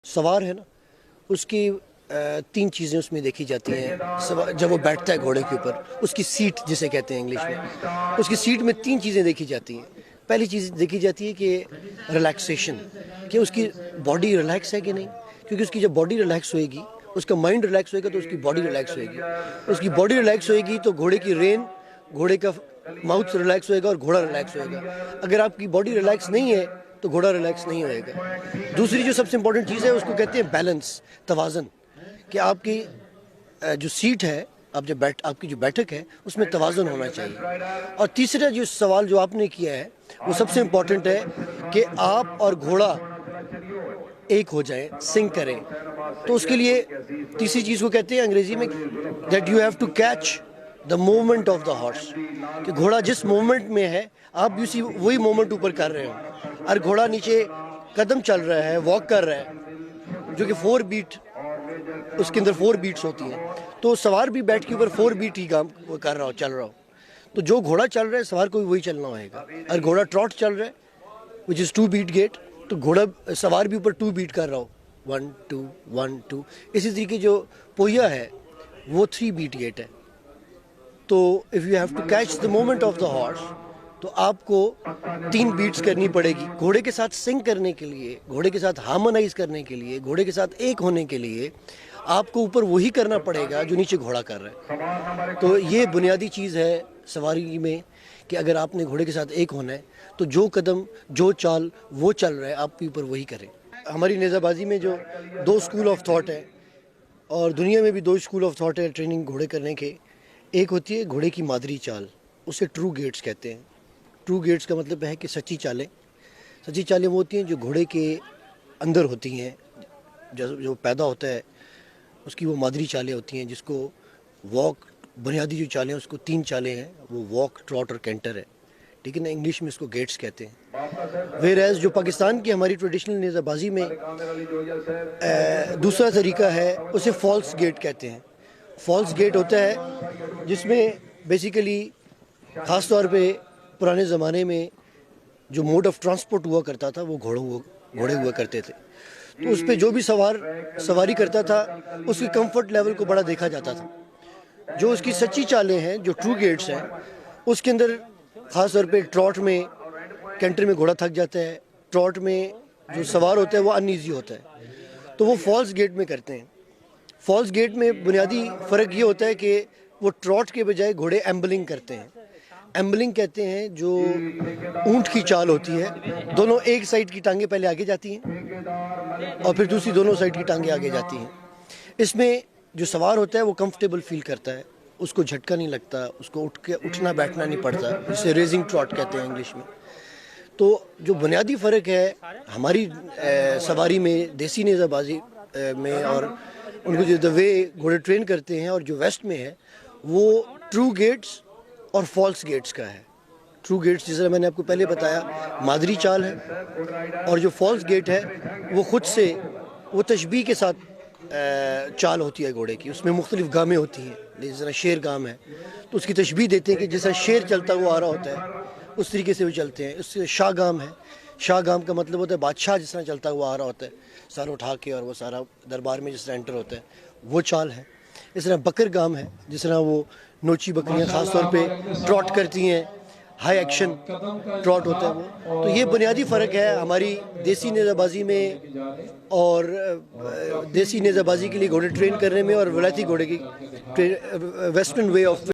سوار ہے نا، اس کی تین چیزیں اس میں دیکھی جاتی ہیں جب وہ بیٹھتا ہے گھوڑے کے اوپر. اس کی سیٹ جسے کہتے ہیں انگلش میں، اس کی سیٹ میں تین چیزیں دیکھی جاتی ہیں. پہلی چیز دیکھی جاتی ہے کہ ریلیکسیشن، کہ اس کی باڈی ریلیکس ہے کہ نہیں، کیونکہ اس کی جب باڈی ریلیکس ہوئے گی، اس کا مائنڈ ریلیکس ہوئے گا تو اس کی باڈی ریلیکس ہوئے گی. اس کی باڈی ریلیکس ہوئے گی تو گھوڑے کی رین، گھوڑے کا ماؤتھ ریلیکس ہوئے گا اور گھوڑا ریلیکس ہوئے گا. اگر آپ کی باڈی ریلیکس نہیں ہے تو گھوڑا ریلیکس نہیں ہوئے گا. دوسری جو سب سے امپورٹنٹ چیز ہے اس کو کہتے ہیں بیلنس، توازن، کہ آپ کی جو سیٹ ہے، آپ کی جو بیٹھک ہے اس میں توازن ہونا چاہیے. اور تیسرا جو سوال جو آپ نے کیا ہے وہ سب سے امپورٹنٹ ہے کہ آپ اور گھوڑا ایک ہو جائیں، سنک کریں. تو اس کے لیے تیسری چیز کو کہتے ہیں انگریزی میں that you have to catch the movement of the horse, کہ گھوڑا جس موومنٹ میں ہے آپ بھی وہی موومنٹ اوپر کر رہے ہو. اور گھوڑا نیچے قدم چل رہا ہے، واک کر رہا ہے، جو کہ 4 بیٹ، اس کے اندر 4 بیٹس ہوتی ہیں، تو سوار بھی بیٹھ کے اوپر 4 بیٹ ہی کام کر رہا ہو، چل رہا ہو. تو جو گھوڑا چل رہا ہے سوار کو بھی وہی چلنا ہوئے گا. اور گھوڑا ٹراٹ چل رہا ہے وچ از 2 بیٹ گیٹ، تو گھوڑا سوار بھی اوپر 2 بیٹ کر رہا ہو، 1 2 1 2. اسی طریقے جو پویا ہے وہ 3 بیٹ گیٹ ہے. تو if you have to catch the movement of the horse تو آپ کو 3 بیٹس کرنی پڑے گی. گھوڑے کے ساتھ سنک کرنے کے لیے، گھوڑے کے ساتھ ہارمونائز کرنے کے لیے، گھوڑے کے ساتھ ایک ہونے کے لیے آپ کو اوپر وہی کرنا پڑے گا جو نیچے گھوڑا کر رہا ہے. تو یہ بنیادی چیز ہے سواری میں، کہ اگر آپ نے گھوڑے کے ساتھ ایک ہونا ہے تو جو قدم، جو چال وہ چل رہا ہے آپ کے اوپر وہی کریں. ہماری نیزہ بازی میں جو 2 اسکول آف تھاٹ ہے، اور دنیا میں بھی 2 اسکول آف تھاٹ ہے ٹریننگ گھوڑے کرنے کے. ایک ہوتی ہے گھوڑے کی مادری چال، اسے ٹرو گیٹس کہتے ہیں. ٹرو گیٹس کا مطلب ہے کہ سچی چالیں. سچی چالیں وہ ہوتی ہیں جو گھوڑے کے اندر ہوتی ہیں، جو پیدا ہوتا ہے اس کی وہ مادری چالیں ہوتی ہیں، جس کو واک، بنیادی جو چالیں ہیں اس کو 3 چالیں ہیں، وہ واک، ٹراٹ اور کینٹر ہے. ٹھیک ہے نا، انگلش میں اس کو گیٹس کہتے ہیں. ویئر ایز جو پاکستان کی ہماری ٹریڈیشنل نیزہ بازی میں دوسرا طریقہ ہے، اسے فالس گیٹ کہتے ہیں. فالس گیٹ ہوتا ہے جس میں بیسیکلی خاص طور پہ پرانے زمانے میں جو موڈ آف ٹرانسپورٹ ہوا کرتا تھا وہ گھوڑے ہوا کرتے تھے. تو اس پہ جو بھی سواری کرتا تھا اس کے کمفرٹ لیول کو بڑا دیکھا جاتا تھا. جو اس کی سچی چالیں ہیں، جو ٹرو گیٹس ہیں، اس کے اندر خاص طور پہ ٹراٹ میں، کینٹر میں گھوڑا تھک جاتا ہے، ٹراٹ میں جو سوار ہوتا ہے وہ ان ایزی ہوتا ہے، تو وہ فالس گیٹ میں کرتے ہیں. فالس گیٹ میں بنیادی فرق یہ ہوتا ہے کہ وہ ٹراٹ کے بجائے گھوڑے ایمبلنگ کرتے ہیں. ایمبلنگ کہتے ہیں جو اونٹ کی چال ہوتی ہے، دونوں ایک سائڈ کی ٹانگیں پہلے آگے جاتی ہیں اور پھر دوسری دونوں سائڈ کی ٹانگیں آگے جاتی ہیں. اس میں جو سوار ہوتا ہے وہ کمفرٹیبل فیل کرتا ہے، اس کو جھٹکا نہیں لگتا، اس کو اٹھنا بیٹھنا نہیں پڑتا، جسے ریزنگ ٹراٹ کہتے ہیں انگلش میں. تو جو بنیادی فرق ہے ہماری سواری میں، دیسی نیزہ بازی میں، اور ان کو جو دا وے گھوڑے ٹرین کرتے ہیں اور جو ویسٹ میں ہے، وہ ٹرو گیٹس اور فالس گیٹس کا ہے. ٹرو گیٹس جس طرح میں نے آپ کو پہلے بتایا مادری چال ہے، اور جو فالس گیٹ ہے وہ خود سے، وہ تشبیہ کے ساتھ چال ہوتی ہے گھوڑے کی. اس میں مختلف گامیں ہوتی ہیں، جس طرح شیر گام ہے تو اس کی تشبیہ دیتے ہیں کہ جس طرح شیر چلتا ہوا آ رہا ہوتا ہے اس طریقے سے وہ چلتے ہیں. اس سے شاہ گام ہے. شاہ گام کا مطلب ہوتا ہے بادشاہ جس طرح چلتا ہوا آ رہا ہوتا ہے، سر اٹھا کے، اور وہ سارا دربار میں جس طرح انٹر ہوتا ہے وہ چال ہے. اس طرح بکر گام ہے، جس طرح وہ نوچی بکریاں خاص طور پہ ٹراٹ کرتی ہیں، ہائی ایکشن ٹراٹ ہوتا ہے وہ. تو یہ بنیادی فرق ہے ہماری دیسی نیزہ بازی میں اور دیسی نیزہ بازی کے لیے گھوڑے ٹرین کرنے میں، اور ولایتی گھوڑے کی ویسٹرن وے آف